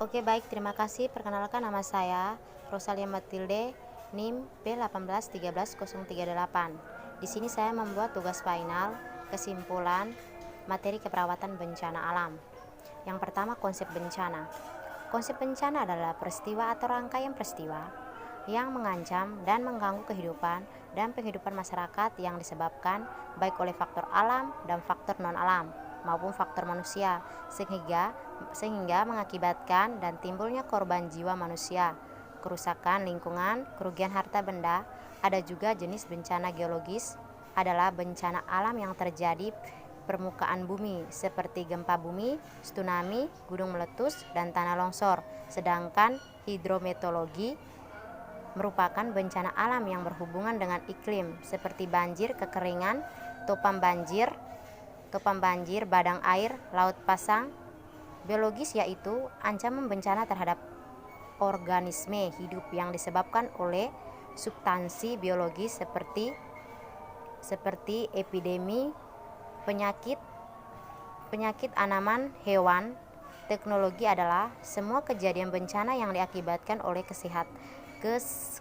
Oke, baik, terima kasih. Perkenalkan, nama saya Rosalia Matilde, NIM P18131038. Di sini saya membuat tugas final kesimpulan materi keperawatan bencana alam. Yang pertama, konsep bencana. Konsep bencana adalah peristiwa atau rangkaian peristiwa yang mengancam dan mengganggu kehidupan dan penghidupan masyarakat yang disebabkan baik oleh faktor alam dan faktor non-alam maupun faktor manusia, sehingga mengakibatkan dan timbulnya korban jiwa manusia, kerusakan lingkungan, kerugian harta benda. Ada juga jenis bencana geologis, adalah bencana alam yang terjadi permukaan bumi seperti gempa bumi, tsunami, gunung meletus, dan tanah longsor. Sedangkan hidrometeorologi merupakan bencana alam yang berhubungan dengan iklim seperti banjir, kekeringan, topan banjir, badang air, laut pasang. Biologis yaitu ancaman bencana terhadap organisme hidup yang disebabkan oleh substansi biologis seperti epidemi, penyakit tanaman, hewan. Teknologi adalah semua kejadian bencana yang diakibatkan oleh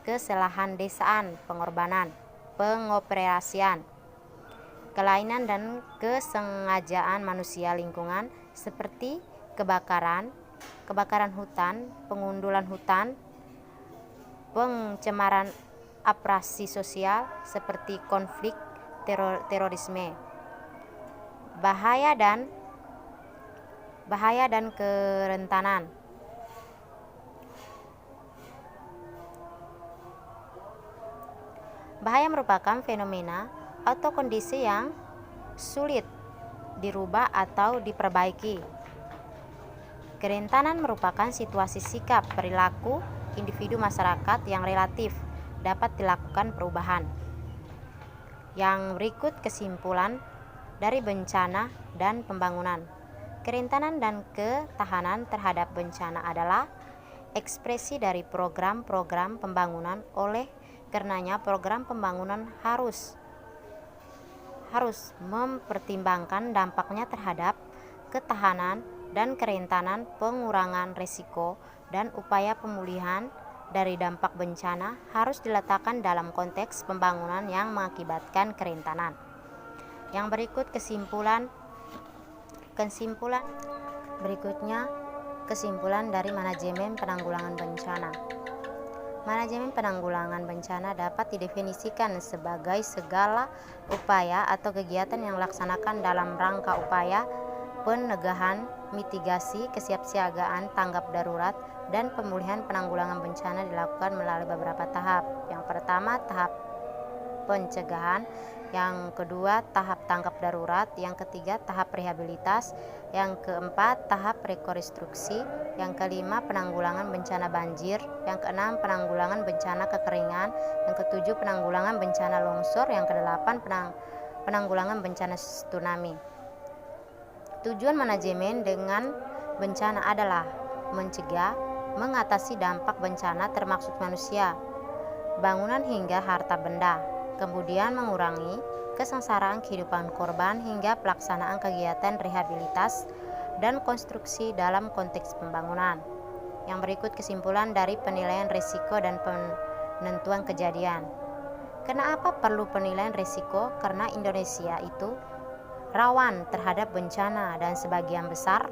kesalahan desaan, pengorbanan, pengoperasian, kelainan dan kesengajaan manusia lingkungan seperti kebakaran hutan, pengundulan hutan, pencemaran apresi sosial seperti konflik, terorisme, bahaya dan kerentanan. Bahaya merupakan fenomena atau kondisi yang sulit dirubah atau diperbaiki. Kerentanan merupakan situasi sikap perilaku individu masyarakat yang relatif dapat dilakukan perubahan. Yang berikut kesimpulan dari bencana dan pembangunan. Kerentanan dan ketahanan terhadap bencana adalah ekspresi dari program-program pembangunan. Oleh karenanya program pembangunan harus mempertimbangkan dampaknya terhadap ketahanan dan kerentanan, pengurangan risiko, dan upaya pemulihan dari dampak bencana berus diletakkan dalam konteks pembangunan yang mengakibatkan kerentanan. Yang berikut kesimpulan berikutnya kesimpulan dari manajemen penanggulangan bencana. Manajemen penanggulangan bencana dapat didefinisikan sebagai segala upaya atau kegiatan yang dilaksanakan dalam rangka upaya pencegahan, mitigasi, kesiapsiagaan, tanggap darurat, dan pemulihan. Penanggulangan bencana dilakukan melalui beberapa tahap. Yang pertama, tahap pencegahan. Yang kedua, tahap tanggap darurat. Yang ketiga, tahap rehabilitas. Yang keempat, tahap rekonstruksi. Yang kelima, penanggulangan bencana banjir. Yang keenam, penanggulangan bencana kekeringan. Yang ketujuh, penanggulangan bencana longsor. Yang kedelapan, penanggulangan bencana tsunami. Tujuan manajemen dengan bencana adalah mencegah, mengatasi dampak bencana termasuk manusia, bangunan hingga harta benda, kemudian mengurangi kesengsaraan kehidupan korban hingga pelaksanaan kegiatan rehabilitas dan konstruksi dalam konteks pembangunan. Yang berikut kesimpulan dari penilaian risiko dan penentuan kejadian. Kenapa perlu penilaian risiko? Karena Indonesia itu rawan terhadap bencana dan sebagian besar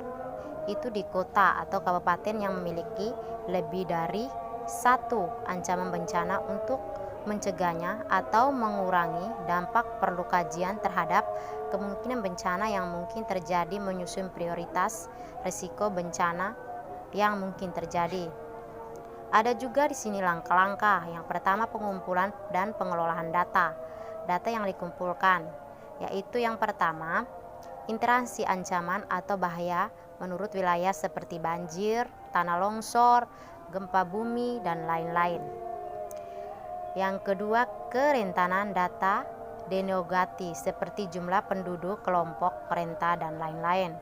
itu di kota atau kabupaten yang memiliki lebih dari satu ancaman bencana. Untuk mencegahnya atau mengurangi dampak perlu kajian terhadap kemungkinan bencana yang mungkin terjadi, menyusun prioritas risiko bencana yang mungkin terjadi. Ada juga di sini langkah-langkah. Yang pertama, pengumpulan dan pengelolaan data yang dikumpulkan, yaitu yang pertama, interaksi ancaman atau bahaya menurut wilayah seperti banjir, tanah longsor, gempa bumi, dan lain-lain. Yang kedua, kerentanan data denogati seperti jumlah penduduk, kelompok renta, dan lain-lain.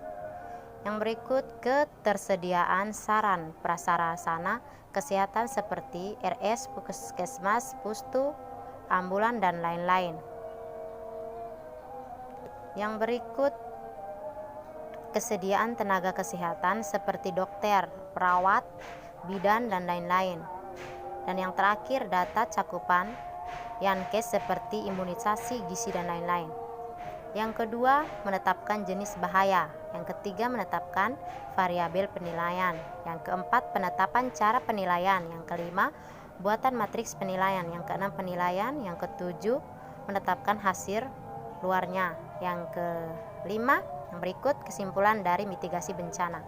Yang berikut, ketersediaan sarana prasarana kesehatan seperti RS, puskesmas, pustu, ambulan, dan lain-lain. Yang berikut, kesediaan tenaga kesehatan seperti dokter, perawat, bidan, dan lain-lain. Dan yang terakhir, data cakupan Yankes seperti imunisasi, gizi, dan lain-lain. Yang kedua, menetapkan jenis bahaya. Yang ketiga, menetapkan variabel penilaian. Yang keempat, penetapan cara penilaian. Yang kelima, buatan matriks penilaian. Yang keenam, penilaian. Yang ketujuh, menetapkan hasil luarnya. Yang kelima, yang berikut kesimpulan dari mitigasi bencana.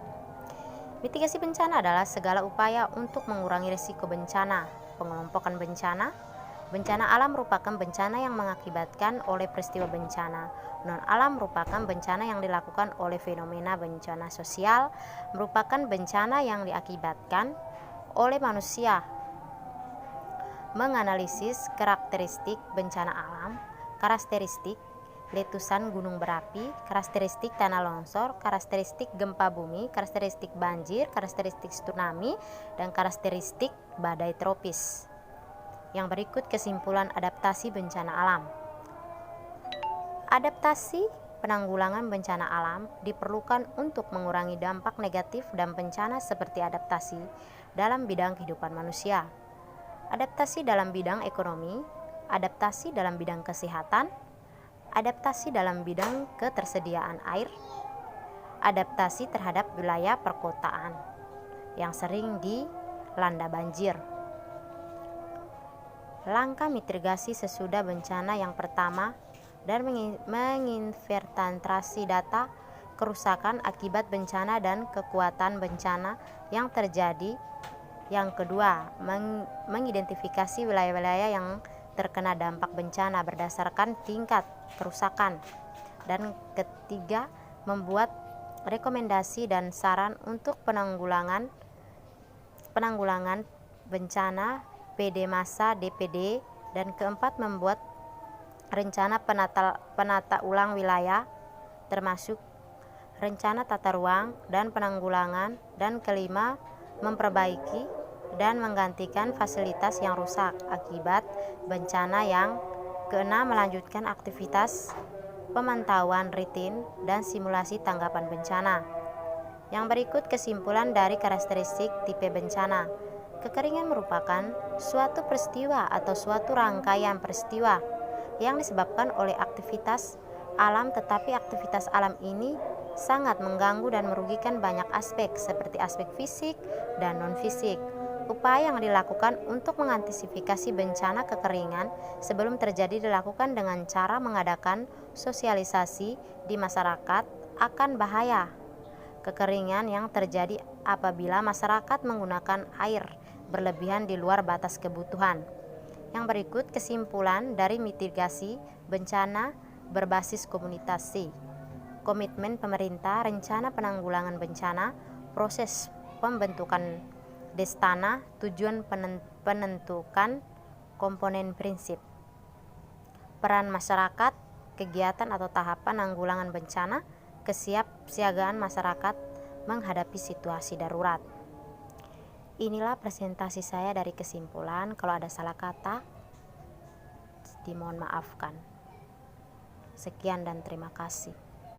Mitigasi bencana adalah segala upaya untuk mengurangi risiko bencana. Pengelompokan bencana. Bencana alam merupakan bencana yang mengakibatkan oleh peristiwa bencana. Non-alam merupakan bencana yang dilakukan oleh fenomena. Bencana sosial merupakan bencana yang diakibatkan oleh manusia. Menganalisis karakteristik bencana alam, karakteristik letusan gunung berapi, karakteristik tanah longsor, karakteristik gempa bumi, karakteristik banjir, karakteristik tsunami, dan karakteristik badai tropis. Yang berikut kesimpulan adaptasi bencana alam. Adaptasi penanggulangan bencana alam diperlukan untuk mengurangi dampak negatif dan bencana seperti adaptasi dalam bidang kehidupan manusia, adaptasi dalam bidang ekonomi, adaptasi dalam bidang kesehatan, adaptasi dalam bidang ketersediaan air, adaptasi terhadap wilayah perkotaan yang sering dilanda banjir. Langkah mitigasi sesudah bencana yang pertama, dan menginventarisasi data kerusakan akibat bencana dan kekuatan bencana yang terjadi. Yang kedua, mengidentifikasi wilayah-wilayah yang terkena dampak bencana berdasarkan tingkat kerusakan. Dan ketiga, membuat rekomendasi dan saran untuk penanggulangan bencana PD masa DPD. Dan keempat, membuat rencana penata ulang wilayah termasuk rencana tata ruang dan penanggulangan. Dan kelima, memperbaiki dan menggantikan fasilitas yang rusak akibat bencana. Yang keenam, melanjutkan aktivitas pemantauan rutin dan simulasi tanggapan bencana. Yang berikut kesimpulan dari karakteristik tipe bencana. Kekeringan merupakan suatu peristiwa atau suatu rangkaian peristiwa yang disebabkan oleh aktivitas alam, tetapi aktivitas alam ini sangat mengganggu dan merugikan banyak aspek seperti aspek fisik dan non-fisik. Upaya yang dilakukan untuk mengantisipasi bencana kekeringan sebelum terjadi dilakukan dengan cara mengadakan sosialisasi di masyarakat akan bahaya kekeringan yang terjadi apabila masyarakat menggunakan air berlebihan di luar batas kebutuhan. Yang berikut kesimpulan dari mitigasi bencana berbasis komunitas. Komitmen pemerintah, rencana penanggulangan bencana, proses pembentukan Destana, tujuan penentukan komponen prinsip, peran masyarakat, kegiatan atau tahapan penanggulangan bencana, kesiapsiagaan masyarakat menghadapi situasi darurat. Inilah presentasi saya dari kesimpulan. Kalau ada salah kata, dimohon maafkan. Sekian dan terima kasih.